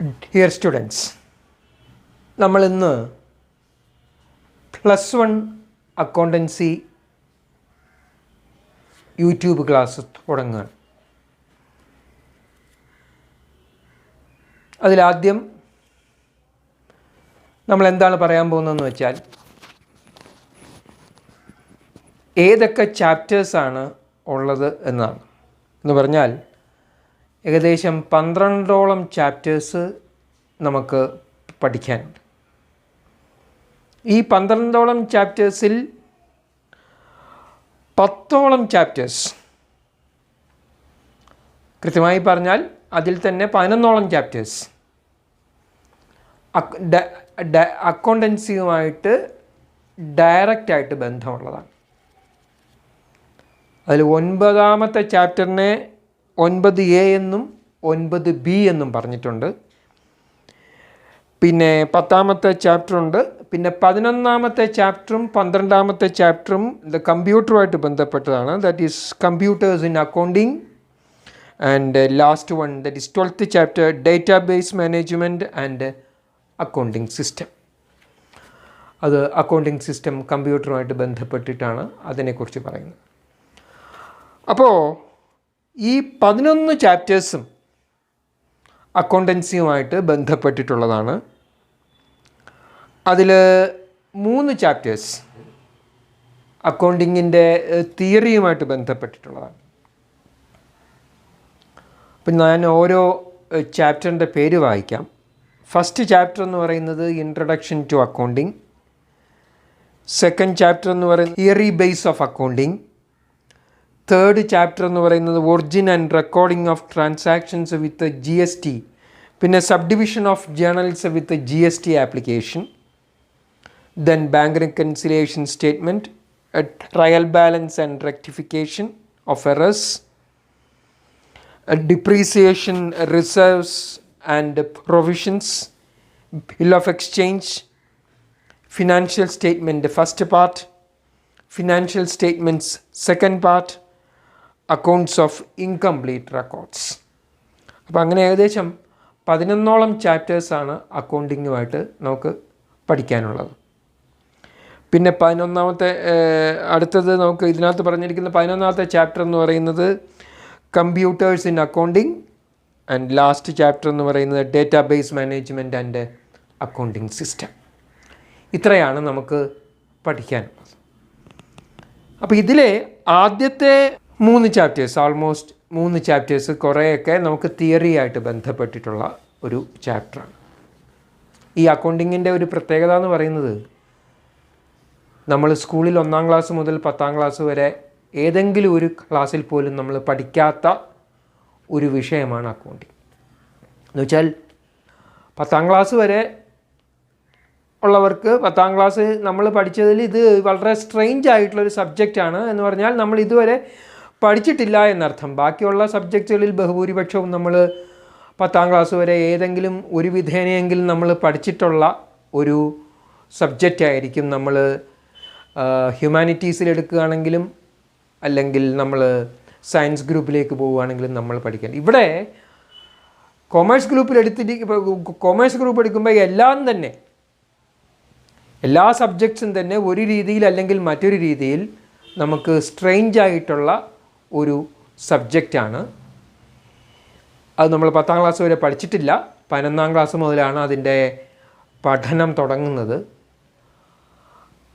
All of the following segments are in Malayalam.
ഡിയർ സ്റ്റുഡൻസ്, നമ്മളിന്ന് +1 അക്കൗണ്ടൻസി യൂട്യൂബ് ക്ലാസ് തുടങ്ങുകയാണ്. അതിലാദ്യം നമ്മൾ എന്താണ് പറയാൻ പോകുന്നതെന്ന് വെച്ചാൽ, ഏതൊക്കെ ചാപ്റ്റേഴ്സാണ് ഉള്ളത് എന്നാണ്. എന്ന് പറഞ്ഞാൽ ഏകദേശം 12ഓളം ചാപ്റ്റേഴ്സ് നമുക്ക് പഠിക്കാനുണ്ട്. ഈ 12ഓളം ചാപ്റ്റേഴ്സിൽ 10ഓളം ചാപ്റ്റേഴ്സ്, കൃത്യമായി പറഞ്ഞാൽ അതിൽ തന്നെ 11ഓളം ചാപ്റ്റേഴ്സ് അക്കൗണ്ടൻസിയുമായിട്ട് ഡയറക്റ്റായിട്ട് ബന്ധമുള്ളതാണ്. അതിൽ 9ാമത്തെ ചാപ്റ്ററിനെ 9A എന്നും 9B എന്നും പറഞ്ഞിട്ടുണ്ട്. പിന്നെ 10ാമത്തെ ചാപ്റ്ററുണ്ട്. പിന്നെ 11ാമത്തെ ചാപ്റ്ററും 12ാമത്തെ ചാപ്റ്ററും കമ്പ്യൂട്ടറുമായിട്ട് ബന്ധപ്പെട്ടതാണ്. That is computers in accounting. And last one, that is 12th chapter, database management and accounting system. അത് അക്കൗണ്ടിങ് സിസ്റ്റം കമ്പ്യൂട്ടറുമായിട്ട് ബന്ധപ്പെട്ടിട്ടാണ് അതിനെക്കുറിച്ച് പറയുന്നത്. അപ്പോൾ ഈ 11 ചാപ്റ്റേഴ്സും അക്കൗണ്ടൻസിയുമായിട്ട് ബന്ധപ്പെട്ടിട്ടുള്ളതാണ്. അതിൽ 3 ചാപ്റ്റേഴ്സ് അക്കൗണ്ടിങ്ങിൻ്റെ തിയറിയുമായിട്ട് ബന്ധപ്പെട്ടിട്ടുള്ളതാണ്. അപ്പം ഞാൻ ഓരോ ചാപ്റ്ററിൻ്റെ പേര് വായിക്കാം. ഫസ്റ്റ് ചാപ്റ്റർ എന്ന് പറയുന്നത് introduction to accounting. Second chapter എന്ന് പറയുന്നത് theory base of accounting. Third chapter എന്ന് പറയുന്നത് origin and recording of transactions with GST. പിന്നെ sub division of journals with GST application. Then bank reconciliation statement, trial balance and rectification of errors, depreciation, reserves and provisions, bill of exchange, financial statement first part, financial statements second part, accounts of incomplete records. അപ്പോൾ അങ്ങനെ ഏകദേശം 11ഓളം ചാപ്റ്റേഴ്സാണ് അക്കൗണ്ടിങ്ങുമായിട്ട് നമുക്ക് പഠിക്കാനുള്ളത്. പിന്നെ 11ാമത്തെ അടുത്തത് നമുക്ക് ഇതിനകത്ത് പറഞ്ഞിരിക്കുന്ന 11ാമത്തെ ചാപ്റ്റർ എന്ന് പറയുന്നത് computers in accounting. And last chapter എന്ന് പറയുന്നത് database management and accounting system. ഇത്രയാണ് നമുക്ക് പഠിക്കാനുള്ളത്. അപ്പോൾ ഇതിലെ ആദ്യത്തെ 3 ചാപ്റ്റേഴ്സ്, ഓൾമോസ്റ്റ് 3 ചാപ്റ്റേഴ്സ് കുറേയൊക്കെ നമുക്ക് തിയറി ആയിട്ട് ബന്ധപ്പെട്ടിട്ടുള്ള ഒരു ചാപ്റ്ററാണ്. ഈ അക്കൗണ്ടിങ്ങിൻ്റെ ഒരു പ്രത്യേകത എന്ന് പറയുന്നത്, നമ്മൾ സ്കൂളിൽ 1ാം ക്ലാസ് മുതൽ 10ാം ക്ലാസ് വരെ ഏതെങ്കിലും ഒരു ക്ലാസ്സിൽ പോലും നമ്മൾ പഠിക്കാത്ത ഒരു വിഷയമാണ് അക്കൗണ്ടിങ്. എന്ന് വെച്ചാൽ 10ാം ക്ലാസ് വരെ ഉള്ളവർക്ക് 10ാം ക്ലാസ് നമ്മൾ പഠിച്ചതിൽ ഇത് വളരെ സ്ട്രെയിഞ്ച് ആയിട്ടുള്ളൊരു സബ്ജക്റ്റാണ് എന്ന് പറഞ്ഞാൽ നമ്മൾ ഇതുവരെ പഠിച്ചിട്ടില്ല എന്നർത്ഥം. ബാക്കിയുള്ള സബ്ജക്റ്റുകളിൽ ബഹുഭൂരിപക്ഷവും നമ്മൾ 10ാം ക്ലാസ് വരെ ഏതെങ്കിലും ഒരു വിധേനയെങ്കിലും നമ്മൾ പഠിച്ചിട്ടുള്ള ഒരു സബ്ജക്റ്റായിരിക്കും. നമ്മൾ ഹ്യൂമാനിറ്റീസിൽ എടുക്കുകയാണെങ്കിലും അല്ലെങ്കിൽ നമ്മൾ സയൻസ് ഗ്രൂപ്പിലേക്ക് പോവുകയാണെങ്കിലും നമ്മൾ പഠിക്കാൻ. ഇവിടെ കൊമേഴ്സ് ഗ്രൂപ്പ് എടുക്കുമ്പോൾ എല്ലാ സബ്ജക്ട്സും തന്നെ ഒരു രീതിയിൽ അല്ലെങ്കിൽ മറ്റൊരു രീതിയിൽ നമുക്ക് സ്ട്രെയിഞ്ച് ആയിട്ടുള്ള ഒരു സബ്ജക്റ്റാണ്. അത് നമ്മൾ 10ാം ക്ലാസ് വരെ പഠിച്ചിട്ടില്ല. 11ാം ക്ലാസ് മുതലാണ് അതിൻ്റെ പഠനം തുടങ്ങുന്നത്.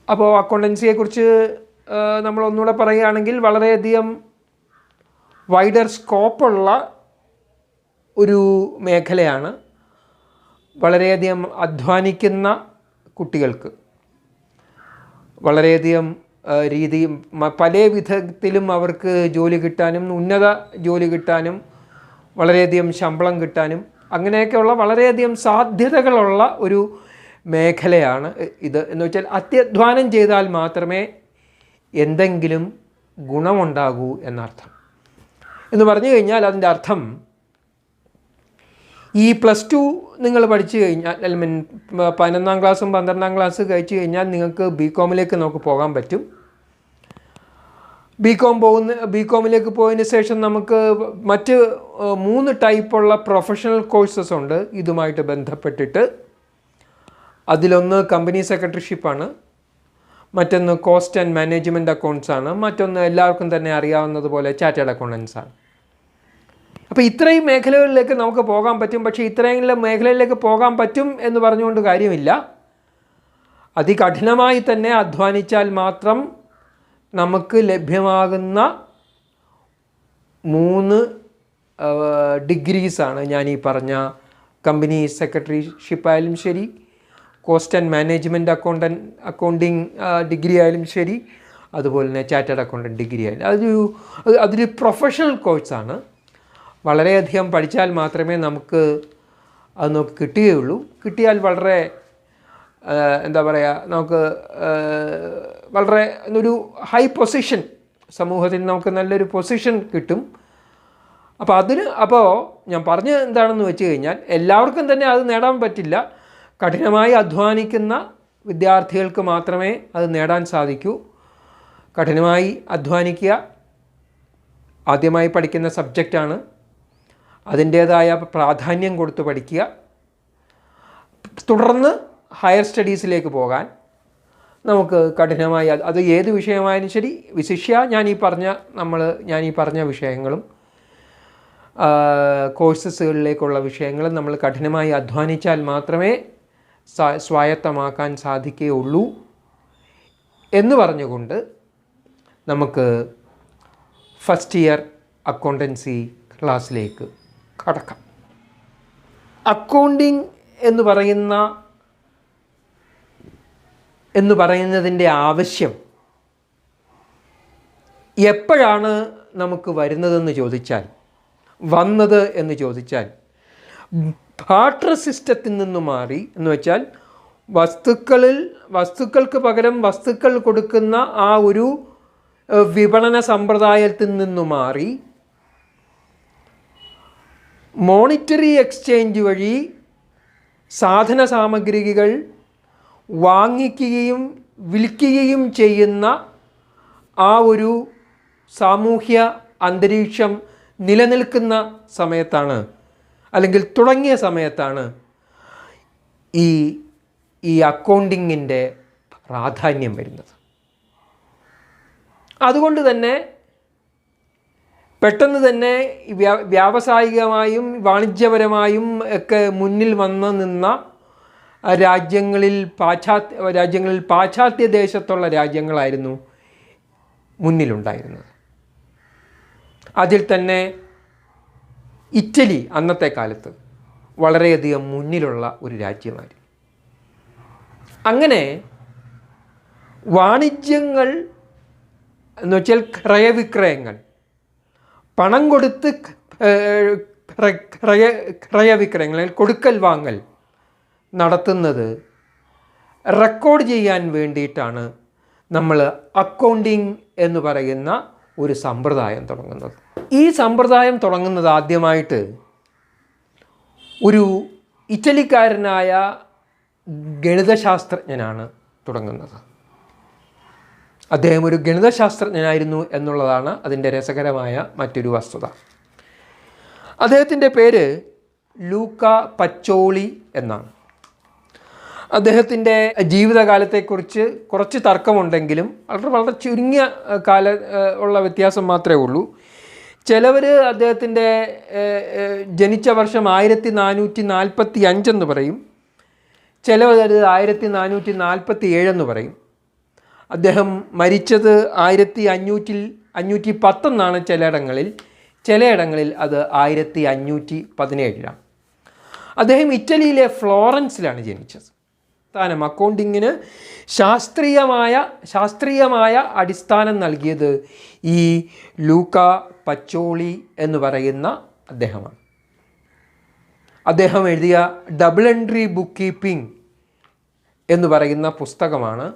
അപ്പോൾ അക്കൗണ്ടൻസിയെക്കുറിച്ച് നമ്മൾ ഒന്നുകൂടെ പറയുകയാണെങ്കിൽ വളരെയധികം വൈഡർ സ്കോപ്പുള്ള ഒരു മേഖലയാണ്. വളരെയധികം അധ്വാനിക്കുന്ന കുട്ടികൾക്ക് വളരെയധികം പല വിധത്തിലും അവർക്ക് ജോലി കിട്ടാനും ഉന്നത ജോലി കിട്ടാനും വളരെയധികം ശമ്പളം കിട്ടാനും അങ്ങനെയൊക്കെയുള്ള വളരെയധികം സാധ്യതകളുള്ള ഒരു മേഖലയാണ് ഇത്. എന്ന് വെച്ചാൽ അത്യധ്വാനം ചെയ്താൽ മാത്രമേ എന്തെങ്കിലും ഗുണമുണ്ടാകൂ എന്നർത്ഥം. എന്ന് പറഞ്ഞു കഴിഞ്ഞാൽ അതിൻ്റെ അർത്ഥം, ഈ +2 നിങ്ങൾ പഠിച്ചു കഴിഞ്ഞാൽ, 11ാം ക്ലാസ്സും 12ാം ക്ലാസ് കഴിച്ചു കഴിഞ്ഞാൽ നിങ്ങൾക്ക് BCom നമുക്ക് പോകാൻ പറ്റും. ബി കോമിലേക്ക് പോയതിന് ശേഷം നമുക്ക് മറ്റ് 3 ടൈപ്പുള്ള പ്രൊഫഷണൽ കോഴ്സസ് ഉണ്ട് ഇതുമായിട്ട് ബന്ധപ്പെട്ടിട്ട്. അതിലൊന്ന് കമ്പനി സെക്രട്ടറിഷിപ്പാണ്, മറ്റൊന്ന് കോസ്റ്റ് ആൻഡ് മാനേജ്മെൻറ്റ് അക്കൗണ്ട്സ് ആണ്, മറ്റൊന്ന് എല്ലാവർക്കും തന്നെ അറിയാവുന്നതുപോലെ ചാർട്ടേഡ് അക്കൗണ്ടൻസ് ആണ്. അപ്പോൾ ഇത്രയും മേഖലകളിലേക്ക് നമുക്ക് പോകാൻ പറ്റും. പക്ഷേ ഇത്രയും മേഖലയിലേക്ക് പോകാൻ പറ്റും എന്ന് പറഞ്ഞുകൊണ്ട് കാര്യമില്ല. അതികഠിനമായി തന്നെ അധ്വാനിച്ചാൽ മാത്രം നമുക്ക് ലഭ്യമാകുന്ന 3 ഡിഗ്രീസാണ് ഞാൻ ഈ പറഞ്ഞ കമ്പനി സെക്രട്ടറിഷിപ്പായാലും ശരി, cost and management accounting degree ആയാലും ശരി, അതുപോലെ തന്നെ ചാർട്ടേഡ് അക്കൗണ്ടൻറ്റ് ഡിഗ്രി ആയാലും അതൊരു പ്രൊഫഷണൽ കോഴ്സാണ്. വളരെയധികം പഠിച്ചാൽ മാത്രമേ നമുക്ക് കിട്ടുകയുള്ളൂ. കിട്ടിയാൽ വളരെ എന്താ പറയുക, നമുക്ക് വളരെ ഒരു ഹൈ പൊസിഷൻ, സമൂഹത്തിൽ നമുക്ക് നല്ലൊരു പൊസിഷൻ കിട്ടും. അപ്പോൾ ഞാൻ പറഞ്ഞത് എന്താണെന്ന് വെച്ച് കഴിഞ്ഞാൽ എല്ലാവർക്കും തന്നെ അത് നേടാൻ പറ്റില്ല. കഠിനമായി അധ്വാനിക്കുന്ന വിദ്യാർത്ഥികൾക്ക് മാത്രമേ അത് നേടാൻ സാധിക്കൂ. കഠിനമായി അധ്വാനിക്കുക, ആദ്യമായി പഠിക്കുന്ന സബ്ജക്റ്റാണ്, അതിൻ്റേതായ പ്രാധാന്യം കൊടുത്ത് പഠിക്കുക. തുടർന്ന് ഹയർ സ്റ്റഡീസിലേക്ക് പോകാൻ നമുക്ക് കഠിനമായി, അത് ഏത് വിഷയമായാലും ശരി, വിശിഷ്യ ഞാൻ ഈ പറഞ്ഞ വിഷയങ്ങളും കോഴ്സസുകളിലേക്കുള്ള വിഷയങ്ങളും നമ്മൾ കഠിനമായി അധ്വാനിച്ചാൽ മാത്രമേ സ്വായത്തമാക്കാൻ സാധിക്കുകയുള്ളൂ എന്ന് പറഞ്ഞുകൊണ്ട് നമുക്ക് ഫസ്റ്റ് ഇയർ അക്കൗണ്ടൻസി ക്ലാസ്സിലേക്ക് കടക്കാം. അക്കൗണ്ടിങ് എന്ന് പറയുന്നതിൻ്റെ ആവശ്യം എപ്പോഴാണ് നമുക്ക് വന്നത് എന്ന് ചോദിച്ചാൽ ബാർട്ടർ സിസ്റ്റത്തിൽ നിന്ന് മാറി, എന്ന് വെച്ചാൽ വസ്തുക്കൾക്ക് പകരം വസ്തുക്കൾ കൊടുക്കുന്ന ആ ഒരു വിപണന സമ്പ്രദായത്തിൽ നിന്ന് മാറി മോണിറ്ററി എക്സ്ചേഞ്ച് വഴി സാധന സാമഗ്രികൾ വാങ്ങിക്കുകയും വിൽക്കുകയും ചെയ്യുന്ന ആ ഒരു സാമൂഹ്യ അന്തരീക്ഷം നിലനിൽക്കുന്ന സമയത്താണ്, അല്ലെങ്കിൽ തുടങ്ങിയ സമയത്താണ് ഈ അക്കൗണ്ടിങ്ങിൻ്റെ പ്രാധാന്യം വരുന്നത്. അതുകൊണ്ട് തന്നെ പെട്ടെന്ന് തന്നെ വ്യാവസായികമായും വാണിജ്യപരമായും ഒക്കെ മുന്നിൽ വന്ന് നിന്ന രാജ്യങ്ങളിൽ പാശ്ചാത്യ ദേശത്തുള്ള രാജ്യങ്ങളായിരുന്നു മുന്നിലുണ്ടായിരുന്നത്. അതിൽ തന്നെ ഇറ്റലി അന്നത്തെ കാലത്ത് വളരെയധികം മുന്നിലുള്ള ഒരു രാജ്യമായിരുന്നു. അങ്ങനെ വാണിജ്യങ്ങൾ എന്ന് വെച്ചാൽ ക്രയവിക്രയങ്ങൾ, പണം കൊടുത്ത് ക്രയവിക്രയങ്ങൾ, കൊടുക്കൽ വാങ്ങൽ നടത്തുന്നത് റെക്കോർഡ് ചെയ്യാൻ വേണ്ടിയിട്ടാണ് നമ്മൾ അക്കൗണ്ടിങ് എന്ന് പറയുന്ന ഒരു സമ്പ്രദായം തുടങ്ങുന്നത്. ഈ സമ്പ്രദായം തുടങ്ങുന്നത് ആദ്യമായിട്ട് ഒരു ഇറ്റലിക്കാരനായ ഗണിതശാസ്ത്രജ്ഞനാണ് തുടങ്ങുന്നത്. അദ്ദേഹം ഒരു ഗണിതശാസ്ത്രജ്ഞനായിരുന്നു എന്നുള്ളതാണ് അതിൻ്റെ രസകരമായ മറ്റൊരു വസ്തുത. അദ്ദേഹത്തിൻ്റെ പേര് ലൂക്ക പച്ചോളി എന്നാണ്. അദ്ദേഹത്തിൻ്റെ ജീവിതകാലത്തെക്കുറിച്ച് കുറച്ച് തർക്കമുണ്ടെങ്കിലും വളരെ ചുരുങ്ങിയ ഉള്ള വ്യത്യാസം മാത്രമേ ഉള്ളൂ. ചിലവർ അദ്ദേഹത്തിൻ്റെ ജനിച്ച വർഷം 1445 എന്ന് പറയും, ചിലവർ 1447 എന്ന് പറയും. അദ്ദേഹം മരിച്ചത് 1510 എന്നാണ് ചിലയിടങ്ങളിൽ അത് 1517. അദ്ദേഹം ഇറ്റലിയിലെ ഫ്ലോറൻസിലാണ് ജനിച്ചത്. അക്കൗണ്ടിങ്ങിന് ശാസ്ത്രീയമായ അടിസ്ഥാനം നൽകിയത് ഈ ലൂക്ക പച്ചോളി എന്ന് പറയുന്ന അദ്ദേഹമാണ്. അദ്ദേഹം എഴുതിയ ഡബിൾ എൻട്രി ബുക്ക് കീപ്പിംഗ് എന്ന് പറയുന്ന പുസ്തകമാണ്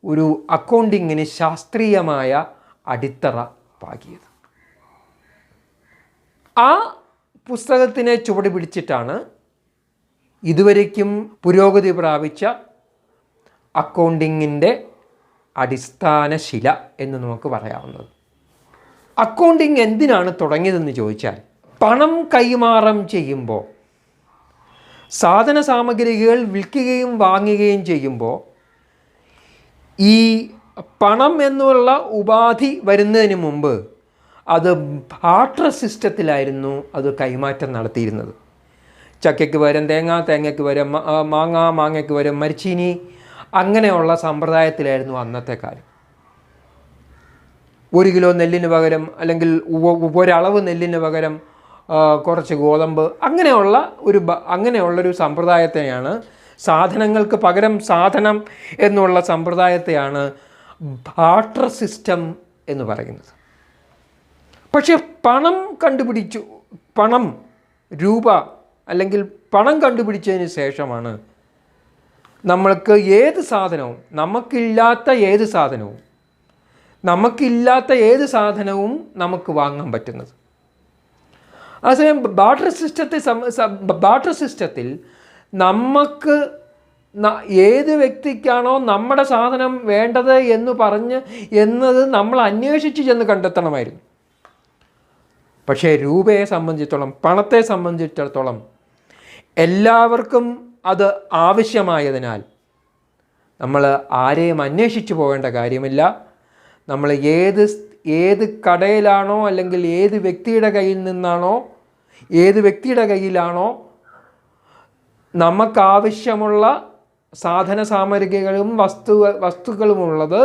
ഒരു അക്കൗണ്ടിങ്ങിന് ശാസ്ത്രീയമായ അടിത്തറ പാകിയത്. ആ പുസ്തകത്തിനെ ചുവട് പിടിച്ചിട്ടാണ് ഇതുവരയ്ക്കും പുരോഗതി പ്രാപിച്ച അക്കൗണ്ടിങ്ങിൻ്റെ അടിസ്ഥാന ശില എന്ന് നമുക്ക് പറയാവുന്നത്. അക്കൗണ്ടിങ് എന്തിനാണ് തുടങ്ങിയതെന്ന് ചോദിച്ചാൽ, പണം കൈമാറ്റം ചെയ്യുമ്പോൾ, സാധന സാമഗ്രികൾ വിൽക്കുകയും വാങ്ങുകയും ചെയ്യുമ്പോൾ ഈ പണം എന്നുള്ള ഉപാധി വരുന്നതിന് മുമ്പ് അത് ബാർട്ടർ സിസ്റ്റത്തിലായിരുന്നു അത് കൈമാറ്റം നടത്തിയിരുന്നത്. ചക്കയ്ക്ക് പകരം തേങ്ങ, തേങ്ങയ്ക്ക് പകരം മാങ്ങ, മാങ്ങയ്ക്ക് പകരം മരിച്ചീനി, അങ്ങനെയുള്ള സമ്പ്രദായത്തിലായിരുന്നു അന്നത്തെ കാലം. 1 കിലോ നെല്ലിന് പകരം, അല്ലെങ്കിൽ ഒരളവ് നെല്ലിന് പകരം കുറച്ച് ഗോതമ്പ്, അങ്ങനെയുള്ളൊരു സമ്പ്രദായത്തെയാണ്, സാധനങ്ങൾക്ക് പകരം സാധനം എന്നുള്ള സമ്പ്രദായത്തെയാണ് ബാർട്ടർ സിസ്റ്റം എന്ന് പറയുന്നത്. പക്ഷേ പണം, രൂപ അല്ലെങ്കിൽ പണം കണ്ടുപിടിച്ചതിന് ശേഷമാണ് നമ്മൾക്ക് നമുക്കില്ലാത്ത ഏത് സാധനവും നമുക്ക് വാങ്ങാൻ പറ്റുന്നത്. അതേസമയം ബാർട്ടർ സിസ്റ്റത്തിൽ നമുക്ക് ഏത് വ്യക്തിക്കാണോ നമ്മുടെ സാധനം വേണ്ടത് എന്നത് നമ്മൾ അന്വേഷിച്ച് ചെന്ന് കണ്ടെത്തണമായിരുന്നു. പക്ഷേ രൂപയെ സംബന്ധിച്ചിടത്തോളം, പണത്തെ സംബന്ധിച്ചിടത്തോളം എല്ലാവർക്കും അത് ആവശ്യമായതിനാൽ നമ്മൾ ആരെയും അന്വേഷിച്ച് പോകേണ്ട കാര്യമില്ല. നമ്മൾ ഏത് കടയിലാണോ അല്ലെങ്കിൽ ഏത് വ്യക്തിയുടെ കയ്യിലാണോ നമുക്കാവശ്യമുള്ള സാധന സാമഗ്രികളും വസ്തുക്കളുമുള്ളത്,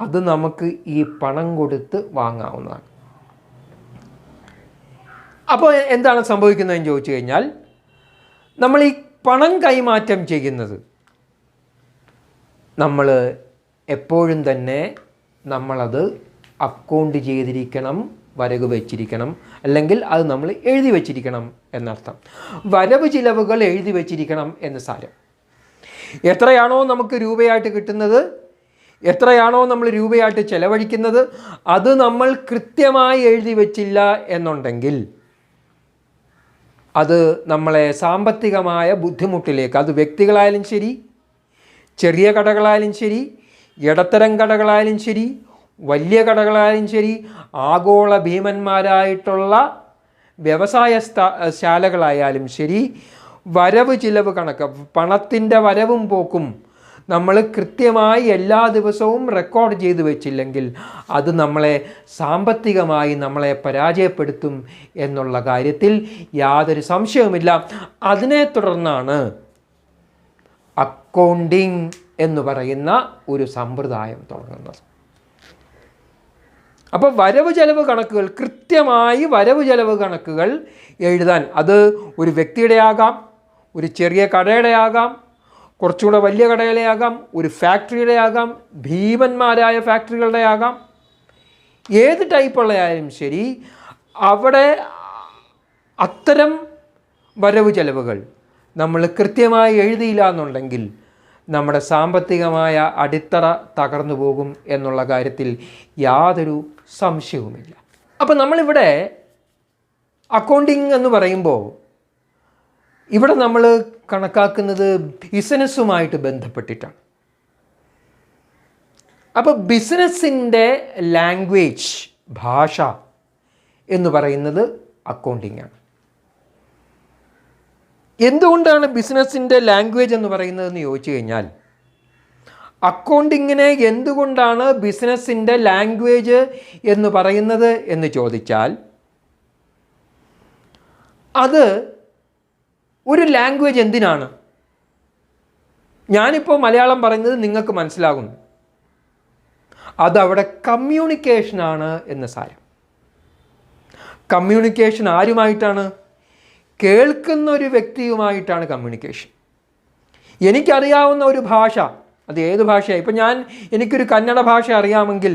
അത് നമുക്ക് ഈ പണം കൊടുത്ത് വാങ്ങാവുന്നതാണ്. അപ്പോൾ എന്താണ് സംഭവിക്കുന്നതെന്ന് ചോദിച്ചു കഴിഞ്ഞാൽ, നമ്മൾ ഈ പണം കൈമാറ്റം ചെയ്യുന്നത് നമ്മൾ എപ്പോഴും തന്നെ നമ്മളത് അക്കൗണ്ട് ചെയ്തിരിക്കണം, വരവ് വെച്ചിരിക്കണം, അല്ലെങ്കിൽ അത് നമ്മൾ എഴുതി വച്ചിരിക്കണം എന്നർത്ഥം. വരവ് ചിലവുകൾ എഴുതി വച്ചിരിക്കണം എന്ന് സാരം. എത്രയാണോ നമുക്ക് രൂപയായിട്ട് കിട്ടുന്നത്, എത്രയാണോ നമ്മൾ രൂപയായിട്ട് ചെലവഴിക്കുന്നത്, അത് നമ്മൾ കൃത്യമായി എഴുതി വച്ചില്ല എന്നുണ്ടെങ്കിൽ അത് നമ്മളെ സാമ്പത്തികമായ ബുദ്ധിമുട്ടിലേക്ക്, അത് വ്യക്തികളായാലും ശരി, ചെറിയ കടകളായാലും ശരി, ഇടത്തരം കടകളായാലും ശരി, വലിയ കടകളായാലും ശരി, ആഗോള ഭീമന്മാരായിട്ടുള്ള വ്യവസായ ശാലകളായാലും ശരി, വരവ് ചിലവ് കണക്ക്, പണത്തിൻ്റെ വരവും പോക്കും നമ്മൾ കൃത്യമായി എല്ലാ ദിവസവും റെക്കോർഡ് ചെയ്ത് വെച്ചില്ലെങ്കിൽ അത് സാമ്പത്തികമായി നമ്മളെ പരാജയപ്പെടുത്തും എന്നുള്ള കാര്യത്തിൽ യാതൊരു സംശയവുമില്ല. അതിനെ തുടർന്നാണ് അക്കൗണ്ടിങ് എന്ന് പറയുന്ന ഒരു സമ്പ്രദായം തുടങ്ങുന്നത്. അപ്പോൾ വരവ് ചെലവ് കണക്കുകൾ, കൃത്യമായി വരവ് ചെലവ് കണക്കുകൾ എഴുതാൻ, അത് ഒരു വ്യക്തിയുടെ ആകാം, ഒരു ചെറിയ കടയുടെ ആകാം, കുറച്ചുകൂടെ വലിയ കടകളെ ആകാം, ഒരു ഫാക്ടറിയുടെ ആകാം, ഭീമന്മാരായ ഫാക്ടറികളുടെ ആകാം, ഏത് ടൈപ്പുള്ളതായാലും ശരി, അവിടെ അത്തരം വരവ് ചെലവുകൾ നമ്മൾ കൃത്യമായി എഴുതിയില്ല എന്നുണ്ടെങ്കിൽ നമ്മുടെ സാമ്പത്തികമായ അടിത്തറ തകർന്നു പോകും എന്നുള്ള കാര്യത്തിൽ യാതൊരു സംശയവുമില്ല. അപ്പോൾ നമ്മളിവിടെ അക്കൗണ്ടിങ് എന്ന് പറയുമ്പോൾ ഇവിടെ നമ്മൾ കണക്കാക്കുന്നത് ബിസിനസ്സുമായിട്ട് ബന്ധപ്പെട്ടിട്ടാണ്. അപ്പോൾ ബിസിനസ്സിൻ്റെ ലാംഗ്വേജ്, ഭാഷ എന്ന് പറയുന്നത് അക്കൗണ്ടിങ് ആണ്. എന്തുകൊണ്ടാണ് ബിസിനസ്സിൻ്റെ ലാംഗ്വേജ് എന്ന് പറയുന്നതെന്ന് ചോദിച്ചു കഴിഞ്ഞാൽ, അക്കൗണ്ടിങ്ങിനെ എന്തുകൊണ്ടാണ് ബിസിനസ്സിൻ്റെ ലാംഗ്വേജ് എന്ന് പറയുന്നത് എന്ന് ചോദിച്ചാൽ, അത് ഒരു ലാംഗ്വേജ് എന്തിനാണ്? ഞാനിപ്പോൾ മലയാളം പറയുന്നത് നിങ്ങൾക്ക് മനസ്സിലാകുന്നു, അതവിടെ കമ്മ്യൂണിക്കേഷനാണ് എന്ന് സാരം. കമ്മ്യൂണിക്കേഷൻ ആരുമായിട്ടാണ്? കേൾക്കുന്ന ഒരു വ്യക്തിയുമായിട്ടാണ് കമ്മ്യൂണിക്കേഷൻ. എനിക്കറിയാവുന്ന ഒരു ഭാഷ, അത് ഏത് ഭാഷയാണ്, ഇപ്പം എനിക്കൊരു കന്നഡ ഭാഷ അറിയാമെങ്കിൽ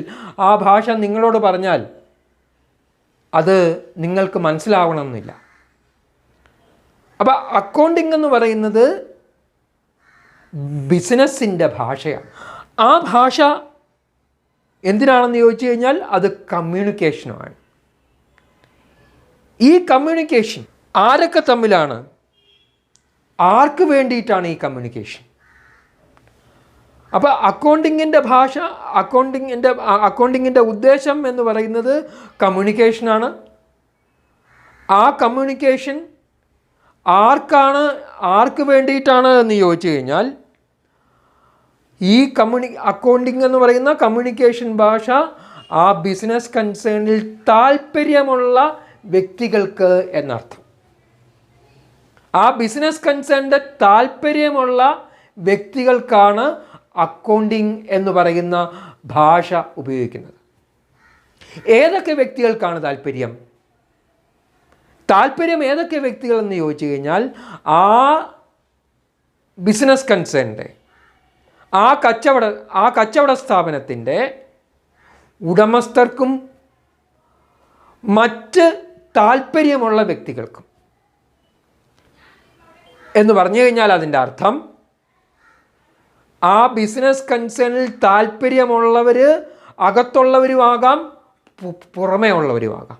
ആ ഭാഷ നിങ്ങളോട് പറഞ്ഞാൽ അത് നിങ്ങൾക്ക് മനസ്സിലാവണമെന്നില്ല. അപ്പോൾ അക്കൗണ്ടിങ് എന്ന് പറയുന്നത് ബിസിനസ്സിൻ്റെ ഭാഷയാണ്. ആ ഭാഷ എന്തിനാണെന്ന് ചോദിച്ചു കഴിഞ്ഞാൽ അത് കമ്മ്യൂണിക്കേഷനുമാണ്. ഈ കമ്മ്യൂണിക്കേഷൻ ആരൊക്കെ തമ്മിലാണ്? ആർക്ക് വേണ്ടിയിട്ടാണ് ഈ കമ്മ്യൂണിക്കേഷൻ? അപ്പോൾ അക്കൗണ്ടിങ്ങിൻ്റെ ഉദ്ദേശം എന്ന് പറയുന്നത് കമ്മ്യൂണിക്കേഷനാണ്. ആ കമ്മ്യൂണിക്കേഷൻ ആർക്ക് വേണ്ടിയിട്ടാണ് എന്ന് ചോദിച്ചു കഴിഞ്ഞാൽ ഈ അക്കൗണ്ടിങ് എന്ന് പറയുന്ന കമ്മ്യൂണിക്കേഷൻ ഭാഷ ആ ബിസിനസ് കൺസേണിൽ താല്പര്യമുള്ള വ്യക്തികൾക്ക് എന്നർത്ഥം. ആ ബിസിനസ് കൺസേണിൻ്റെ താല്പര്യമുള്ള വ്യക്തികൾക്കാണ് അക്കൗണ്ടിങ് എന്ന് പറയുന്ന ഭാഷ ഉപയോഗിക്കുന്നത്. ഏതൊക്കെ വ്യക്തികൾക്കാണ് താല്പര്യം ഏതൊക്കെ വ്യക്തികളെന്ന് ചോദിച്ചു കഴിഞ്ഞാൽ ആ ബിസിനസ് കൺസേണിൻ്റെ ആ കച്ചവട സ്ഥാപനത്തിൻ്റെ ഉടമസ്ഥർക്കും മറ്റ് താല്പര്യമുള്ള വ്യക്തികൾക്കും എന്ന് പറഞ്ഞു കഴിഞ്ഞാൽ അതിൻ്റെ അർത്ഥം ആ ബിസിനസ് കൺസേണിൽ താല്പര്യമുള്ളവർ അകത്തുള്ളവരുമാകാം പുറമേ ഉള്ളവരുമാകാം.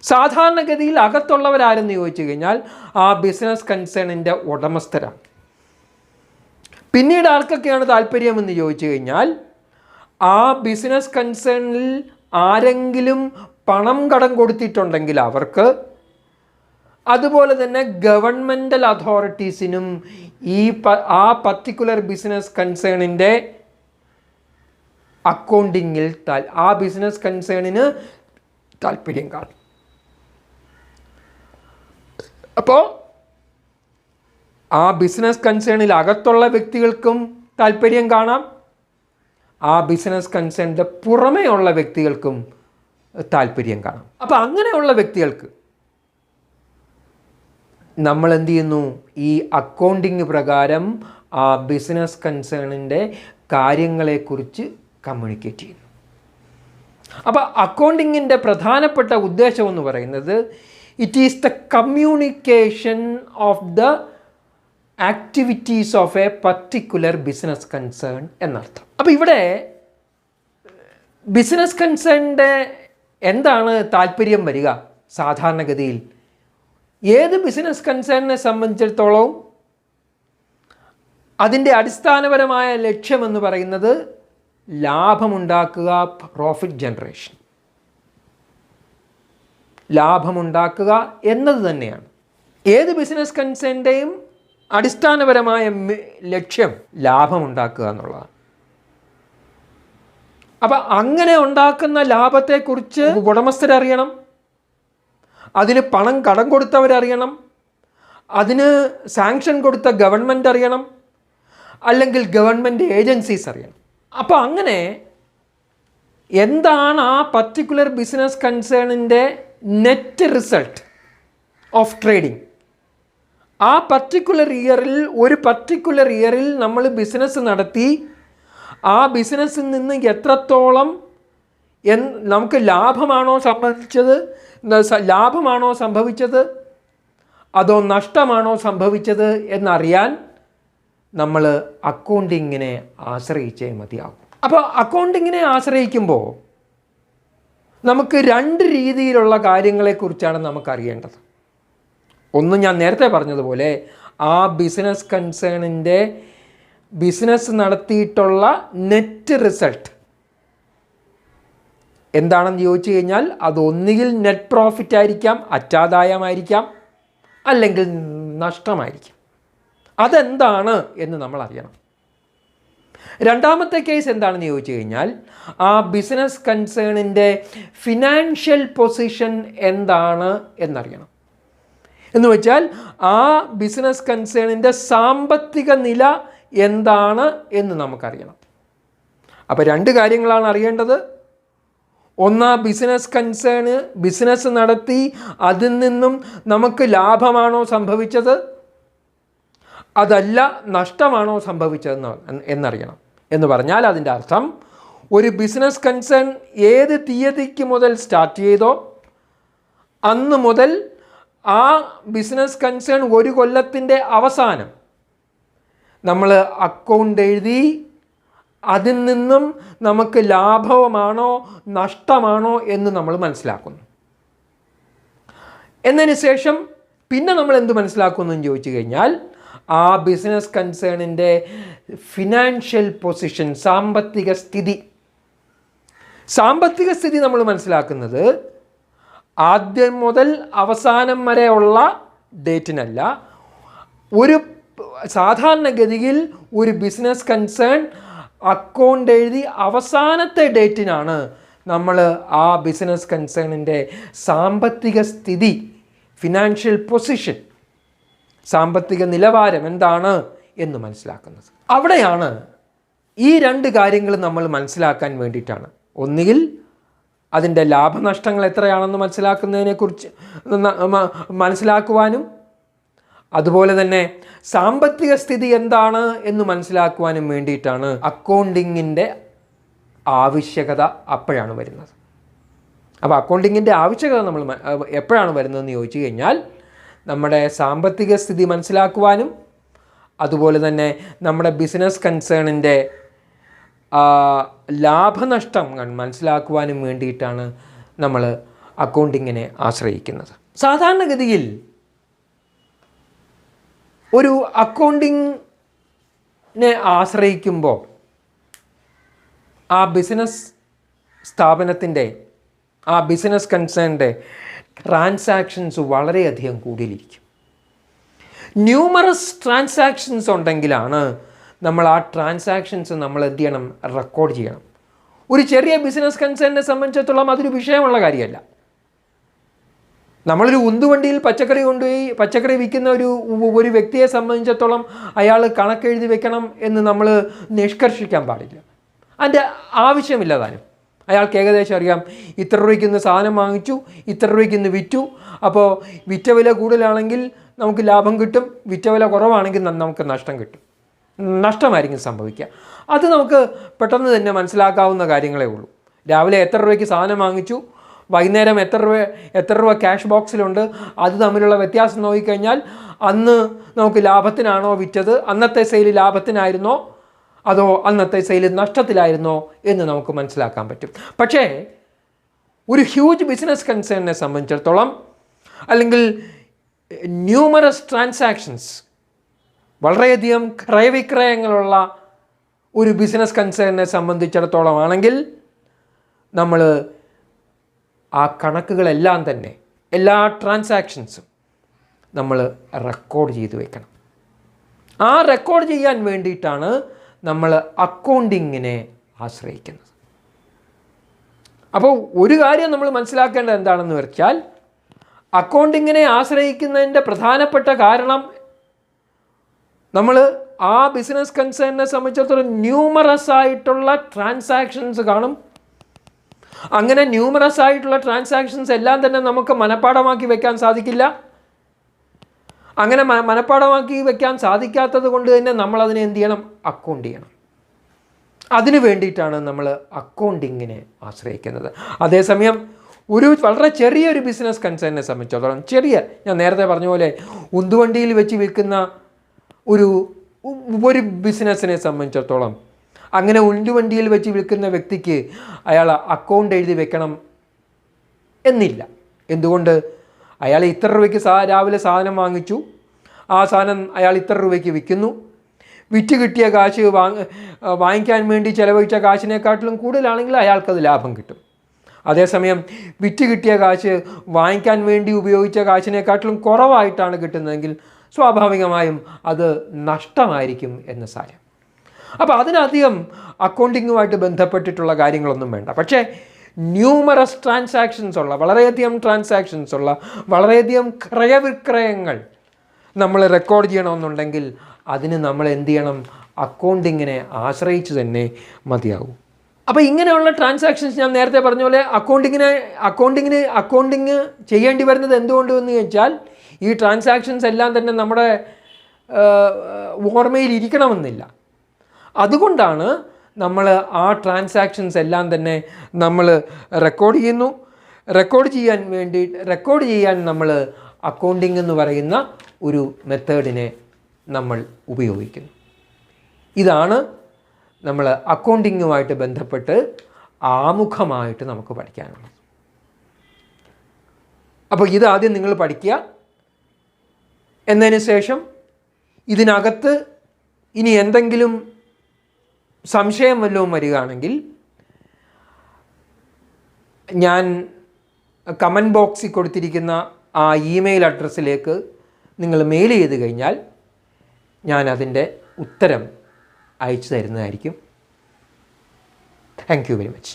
സാധാരണഗതിയിൽ അകത്തുള്ളവരാരെന്ന് ചോദിച്ചു കഴിഞ്ഞാൽ ആ ബിസിനസ് കൺസേണിൻ്റെ ഉടമസ്ഥരാണ്. പിന്നീട് ആർക്കൊക്കെയാണ് താല്പര്യമെന്ന് ചോദിച്ചു കഴിഞ്ഞാൽ ആ ബിസിനസ് കൺസേണിൽ ആരെങ്കിലും പണം കടം കൊടുത്തിട്ടുണ്ടെങ്കിൽ അവർക്ക്, അതുപോലെ തന്നെ ഗവൺമെൻറ്റൽ അതോറിറ്റീസിനും ആ പർട്ടിക്കുലർ ബിസിനസ് കൺസേണിൻ്റെ അക്കൗണ്ടിങ്ങിൽ ആ ബിസിനസ് കൺസേണിന് താല്പര്യം കാണും. അപ്പോൾ ആ ബിസിനസ് കൺസേണിൽ അകത്തുള്ള വ്യക്തികൾക്കും താല്പര്യം കാണാം, ആ ബിസിനസ് കൺസേണിൻ്റെ പുറമേ ഉള്ള വ്യക്തികൾക്കും താല്പര്യം കാണാം. അപ്പോൾ അങ്ങനെയുള്ള വ്യക്തികൾക്ക് നമ്മൾ എന്ത് ചെയ്യുന്നു? ഈ അക്കൗണ്ടിങ് പ്രകാരം ആ ബിസിനസ് കൺസേണിൻ്റെ കാര്യങ്ങളെക്കുറിച്ച് കമ്മ്യൂണിക്കേറ്റ് ചെയ്യുന്നു. അപ്പോൾ അക്കൗണ്ടിങ്ങിൻ്റെ പ്രധാനപ്പെട്ട ഉദ്ദേശം എന്ന് പറയുന്നത് it is the communication of the activities of A particular business concern എന്നർത്ഥം. അപ്പോൾ ഇവിടെ ബിസിനസ് കൺസേണിൻ്റെ എന്താണ് താല്പര്യം വരിക? സാധാരണഗതിയിൽ ഏത് ബിസിനസ് കൺസേണിനെ സംബന്ധിച്ചിടത്തോളം അതിൻ്റെ അടിസ്ഥാനപരമായ ലക്ഷ്യമെന്ന് പറയുന്നത് ലാഭമുണ്ടാക്കുക, പ്രോഫിറ്റ് ജനറേഷൻ, ലാഭമുണ്ടാക്കുക എന്നത് തന്നെയാണ് ഏത് ബിസിനസ് കൺസേണിൻ്റെയും അടിസ്ഥാനപരമായ ലക്ഷ്യം, ലാഭമുണ്ടാക്കുക എന്നുള്ളതാണ്. അപ്പം അങ്ങനെ ഉണ്ടാക്കുന്ന ലാഭത്തെക്കുറിച്ച് ഉടമസ്ഥരറിയണം, അതിന് പണം കടം കൊടുത്തവരറിയണം, അതിന് സാങ്ഷൻ കൊടുത്ത ഗവൺമെൻറ് അറിയണം, അല്ലെങ്കിൽ ഗവൺമെൻറ് ഏജൻസീസ് അറിയണം. അപ്പോൾ അങ്ങനെ എന്താണ് ആ പർട്ടിക്കുലർ ബിസിനസ് കൺസേണിൻ്റെ നെറ്റ് റിസൾട്ട് ഓഫ് ട്രേഡിംഗ്? ആ ഒരു പർട്ടിക്കുലർ ഇയറിൽ നമ്മൾ ബിസിനസ് നടത്തി ആ ബിസിനസ്സിൽ നിന്ന് എത്രത്തോളം നമുക്ക് ലാഭമാണോ സംഭവിച്ചത് അതോ നഷ്ടമാണോ സംഭവിച്ചത് എന്നറിയാൻ നമ്മൾ അക്കൗണ്ടിങ്ങിനെ ആശ്രയിച്ചേ മതിയാകും. അപ്പോൾ അക്കൗണ്ടിങ്ങിനെ ആശ്രയിക്കുമ്പോൾ നമുക്ക് രണ്ട് രീതിയിലുള്ള കാര്യങ്ങളെക്കുറിച്ചാണ് നമുക്കറിയേണ്ടത്. ഒന്ന്, ഞാൻ നേരത്തെ പറഞ്ഞതുപോലെ ആ ബിസിനസ് കൺസേണിൻ്റെ ബിസിനസ് നടത്തിയിട്ടുള്ള നെറ്റ് റിസൾട്ട് എന്താണെന്ന് ചോദിച്ചു കഴിഞ്ഞാൽ അത് ഒന്നുകിൽ നെറ്റ് പ്രോഫിറ്റ് ആയിരിക്കാം, അറ്റാദായമായിരിക്കാം, അല്ലെങ്കിൽ നഷ്ടമായിരിക്കാം. അതെന്താണ് എന്ന് നമ്മൾ അറിയണം. രണ്ടാമത്തെ കേസ് എന്താണെന്ന് ചോദിച്ചു കഴിഞ്ഞാൽ ആ ബിസിനസ് കൺസേണിൻ്റെ ഫിനാൻഷ്യൽ പൊസിഷൻ എന്താണ് എന്നറിയണം. എന്ന് വെച്ചാൽ ആ ബിസിനസ് കൺസേണിൻ്റെ സാമ്പത്തിക നില എന്താണ് എന്ന് നമുക്കറിയണം. അപ്പോൾ രണ്ട് കാര്യങ്ങളാണ് അറിയേണ്ടത്. ഒന്ന്, ബിസിനസ് കൺസേണ് ബിസിനസ് നടത്തി അതിൽ നിന്നും നമുക്ക് ലാഭമാണോ സംഭവിച്ചത് അതല്ല നഷ്ടമാണോ സംഭവിച്ചതെന്ന് എന്നറിയണം. എന്ന് പറഞ്ഞാൽ അതിൻ്റെ അർത്ഥം ഒരു ബിസിനസ് കൺസേൺ ഏത് തീയതിക്ക് മുതൽ സ്റ്റാർട്ട് ചെയ്തോ അന്ന് മുതൽ ആ ബിസിനസ് കൺസേൺ ഒരു കൊല്ലത്തിൻ്റെ അവസാനം നമ്മൾ അക്കൗണ്ട് എഴുതി അതിൽ നിന്നും നമുക്ക് ലാഭമാണോ നഷ്ടമാണോ എന്ന് നമ്മൾ മനസ്സിലാക്കുന്നു. എന്നതിന് ശേഷം പിന്നെ നമ്മൾ എന്ത് മനസ്സിലാക്കുന്നു എന്ന് ചോദിച്ചു കഴിഞ്ഞാൽ ആ ബിസിനസ് കൺസേണിൻ്റെ ഫിനാൻഷ്യൽ പൊസിഷൻ, സാമ്പത്തിക സ്ഥിതി നമ്മൾ മനസ്സിലാക്കുന്നത് ആദ്യം മുതൽ അവസാനം വരെ ഉള്ള ഡേറ്റിനല്ല. ഒരു സാധാരണഗതിയിൽ ഒരു ബിസിനസ് കൺസേൺ അക്കൗണ്ട് എഴുതി അവസാനത്തെ ഡേറ്റിനാണ് നമ്മൾ ആ ബിസിനസ് കൺസേണിൻ്റെ സാമ്പത്തിക സ്ഥിതി, ഫിനാൻഷ്യൽ പൊസിഷൻ, സാമ്പത്തിക നിലവാരം എന്താണ് എന്ന് മനസ്സിലാക്കുന്നത്. അവിടെയാണ് ഈ രണ്ട് കാര്യങ്ങൾ നമ്മൾ മനസ്സിലാക്കാൻ വേണ്ടിയിട്ടാണ്. ഒന്നുകിൽ അതിൻ്റെ ലാഭനഷ്ടങ്ങൾ എത്രയാണെന്ന് മനസ്സിലാക്കുവാനും അതുപോലെ തന്നെ സാമ്പത്തിക സ്ഥിതി എന്താണ് എന്ന് മനസ്സിലാക്കുവാനും വേണ്ടിയിട്ടാണ് അക്കൗണ്ടിങ്ങിൻ്റെ ആവശ്യകത അപ്പോഴാണ് വരുന്നത്. അപ്പോൾ അക്കൗണ്ടിങ്ങിൻ്റെ ആവശ്യകത നമ്മൾ എപ്പോഴാണ് വരുന്നതെന്ന് ചോദിച്ചു കഴിഞ്ഞാൽ നമ്മുടെ സാമ്പത്തിക സ്ഥിതി മനസ്സിലാക്കുവാനും അതുപോലെ തന്നെ നമ്മുടെ ബിസിനസ് കൺസേണിൻ്റെ ലാഭനഷ്ടങ്ങൾ മനസ്സിലാക്കുവാനും വേണ്ടിയിട്ടാണ് നമ്മൾ അക്കൗണ്ടിങ്ങിനെ ആശ്രയിക്കുന്നത്. സാധാരണഗതിയിൽ ഒരു അക്കൗണ്ടിങ്ങിനെ ആശ്രയിക്കുമ്പോൾ ആ ബിസിനസ് സ്ഥാപനത്തിൻ്റെ, ആ ബിസിനസ് കൺസേണിൻ്റെ ട്രാൻസാക്ഷൻസ് വളരെയധികം കൂടിയിരിക്കും. ന്യൂമറസ് ട്രാൻസാക്ഷൻസ് ഉണ്ടെങ്കിലാണ് നമ്മൾ ആ ട്രാൻസാക്ഷൻസ് നമ്മൾ എന്ത് ചെയ്യണം, റെക്കോർഡ് ചെയ്യണം. ഒരു ചെറിയ ബിസിനസ് കൺസേണിനെ സംബന്ധിച്ചിടത്തോളം അതൊരു വിഷയമുള്ള കാര്യമല്ല. നമ്മളൊരു ഉന്തുവണ്ടിയിൽ പച്ചക്കറി വിൽക്കുന്ന ഒരു വ്യക്തിയെ സംബന്ധിച്ചിടത്തോളം അയാൾ കണക്കെഴുതി വെക്കണം എന്ന് നമ്മൾ നിഷ്കർഷിക്കാൻ പാടില്ല. അതിൻ്റെ ആവശ്യമില്ല താനും. അയാൾക്ക് ഏകദേശം അറിയാം, ഇത്ര രൂപയ്ക്ക് ഇന്ന് സാധനം വാങ്ങിച്ചു, ഇത്ര രൂപയ്ക്ക് ഇന്ന് വിറ്റു, അപ്പോൾ വിറ്റ വില കൂടുതലാണെങ്കിൽ നമുക്ക് ലാഭം കിട്ടും, വിറ്റ വില കുറവാണെങ്കിൽ നമുക്ക് നഷ്ടമായിരിക്കും സംഭവിക്കുക. അത് നമുക്ക് പെട്ടെന്ന് തന്നെ മനസ്സിലാക്കാവുന്ന കാര്യങ്ങളേ ഉള്ളൂ. രാവിലെ എത്ര രൂപയ്ക്ക് സാധനം വാങ്ങിച്ചു, വൈകുന്നേരം എത്ര രൂപ ക്യാഷ് ബോക്സിലുണ്ട്, അത് തമ്മിലുള്ള വ്യത്യാസം നോക്കിക്കഴിഞ്ഞാൽ അന്ന് നമുക്ക് ലാഭത്തിനാണോ വിറ്റത്, അന്നത്തെ സെയിൽ ലാഭത്തിനായിരുന്നോ അതോ അന്നത്തെ സെയിൽ നഷ്ടത്തിലായിരുന്നോ എന്ന് നമുക്ക് മനസ്സിലാക്കാൻ പറ്റും. പക്ഷേ ഒരു ഹ്യൂജ് ബിസിനസ് കൺസേണിനെ സംബന്ധിച്ചിടത്തോളം, അല്ലെങ്കിൽ ന്യൂമറസ് ട്രാൻസാക്ഷൻസ്, വളരെയധികം ക്രയവിക്രയങ്ങളുള്ള ഒരു ബിസിനസ് കൺസേണിനെ സംബന്ധിച്ചിടത്തോളം ആണെങ്കിൽ നമ്മൾ ആ കണക്കുകളെല്ലാം തന്നെ, എല്ലാ ട്രാൻസാക്ഷൻസും നമ്മൾ റെക്കോർഡ് ചെയ്ത് വെക്കണം. ആ റെക്കോർഡ് ചെയ്യാൻ വേണ്ടിയിട്ടാണ് നമ്മൾ അക്കൗണ്ടിങ്ങിനെ ആശ്രയിക്കുന്നത്. അപ്പോൾ ഒരു കാര്യം നമ്മൾ മനസ്സിലാക്കേണ്ടത് എന്താണെന്ന് വെച്ചാൽ, അക്കൗണ്ടിങ്ങിനെ ആശ്രയിക്കുന്നതിൻ്റെ പ്രധാനപ്പെട്ട കാരണം നമ്മൾ ആ ബിസിനസ് കൺസേണിനെ സംബന്ധിച്ചിടത്തോളം ന്യൂമറസ് ആയിട്ടുള്ള ട്രാൻസാക്ഷൻസ് കാണും. അങ്ങനെ ന്യൂമറസ് ആയിട്ടുള്ള ട്രാൻസാക്ഷൻസ് എല്ലാം തന്നെ നമുക്ക് മനഃപ്പാഠമാക്കി വെക്കാൻ സാധിക്കില്ല. അങ്ങനെ മനഃപ്പാഠമാക്കി വെക്കാൻ സാധിക്കാത്തത് കൊണ്ട് തന്നെ നമ്മളതിനെ എന്ത് ചെയ്യണം, അക്കൗണ്ട് ചെയ്യണം. അതിനു വേണ്ടിയിട്ടാണ് നമ്മൾ അക്കൗണ്ടിങ്ങിനെ ആശ്രയിക്കുന്നത്. അതേസമയം ഒരു വളരെ ചെറിയൊരു ബിസിനസ് കൺസേണിനെ സംബന്ധിച്ചിടത്തോളം, ഞാൻ നേരത്തെ പറഞ്ഞ പോലെ ഉന്തുവണ്ടിയിൽ വെച്ച് വിൽക്കുന്ന ഒരു ബിസിനസ്സിനെ സംബന്ധിച്ചിടത്തോളം, അങ്ങനെ ഉന്തുവണ്ടിയിൽ വെച്ച് വിൽക്കുന്ന വ്യക്തിക്ക് അയാൾ അക്കൗണ്ട് എഴുതി വെക്കണം എന്നില്ല. എന്തുകൊണ്ട്? അയാൾ ഇത്ര രൂപയ്ക്ക് രാവിലെ സാധനം വാങ്ങിച്ചു, ആ സാധനം അയാൾ ഇത്ര രൂപയ്ക്ക് വിൽക്കുന്നു, വിറ്റ് കിട്ടിയ കാശ് വാങ്ങിക്കാൻ വേണ്ടി ചിലവഴിച്ച കാശിനെക്കാട്ടിലും കൂടുതലാണെങ്കിൽ അയാൾക്കത് ലാഭം കിട്ടും. അതേസമയം വിറ്റ് കിട്ടിയ കാശ് വാങ്ങിക്കാൻ വേണ്ടി ഉപയോഗിച്ച കാശിനെക്കാട്ടിലും കുറവായിട്ടാണ് കിട്ടുന്നതെങ്കിൽ സ്വാഭാവികമായും അത് നഷ്ടമായിരിക്കും എന്ന് സാരം. അപ്പോൾ അതിനധികം അക്കൗണ്ടിങ്ങുമായിട്ട് ബന്ധപ്പെട്ടിട്ടുള്ള കാര്യങ്ങളൊന്നും വേണ്ട. പക്ഷേ ന്യൂമറസ് ട്രാൻസാക്ഷൻസ് ഉള്ള, വളരെയധികം ട്രാൻസാക്ഷൻസ് ഉള്ള, വളരെയധികം ക്രയവിക്രയങ്ങൾ നമ്മൾ റെക്കോർഡ് ചെയ്യണമെന്നുണ്ടെങ്കിൽ അതിന് നമ്മൾ എന്ത് ചെയ്യണം, അക്കൗണ്ടിങ്ങിനെ ആശ്രയിച്ച് തന്നെ മതിയാവും. അപ്പോൾ ഇങ്ങനെയുള്ള ട്രാൻസാക്ഷൻസ് ഞാൻ നേരത്തെ പറഞ്ഞ പോലെ അക്കൗണ്ടിങ് ചെയ്യേണ്ടി വരുന്നത് എന്തുകൊണ്ട് എന്ന് ചോദിച്ചാൽ, ഈ ട്രാൻസാക്ഷൻസ് എല്ലാം തന്നെ നമ്മുടെ ഓർമ്മയിൽ ഇരിക്കണമെന്നില്ല. അതുകൊണ്ടാണ് നമ്മൾ ആ ട്രാൻസാക്ഷൻസ് എല്ലാം തന്നെ നമ്മൾ റെക്കോർഡ് ചെയ്യുന്നു. റെക്കോർഡ് ചെയ്യാൻ നമ്മൾ അക്കൗണ്ടിങ് എന്ന് പറയുന്ന ഒരു മെത്തേഡിനെ നമ്മൾ ഉപയോഗിക്കുന്നു. ഇതാണ് നമ്മൾ അക്കൗണ്ടിങ്ങുമായിട്ട് ബന്ധപ്പെട്ട് ആമുഖമായിട്ട് നമുക്ക് പഠിക്കാനുള്ളത്. അപ്പോൾ ഇതാദ്യം നിങ്ങൾ പഠിക്കുക. എന്നതിന് ശേഷം ഇതിനകത്ത് ഇനി എന്തെങ്കിലും സംശയം വല്ലതും വരികയാണെങ്കിൽ ഞാൻ കമൻറ്റ് ബോക്സിൽ കൊടുത്തിരിക്കുന്ന ആ ഇമെയിൽ അഡ്രസ്സിലേക്ക് നിങ്ങൾ മെയിൽ ചെയ്ത് കഴിഞ്ഞാൽ ഞാൻ അതിൻ്റെ ഉത്തരം അയച്ചു തരുന്നതായിരിക്കും. Thank you very much.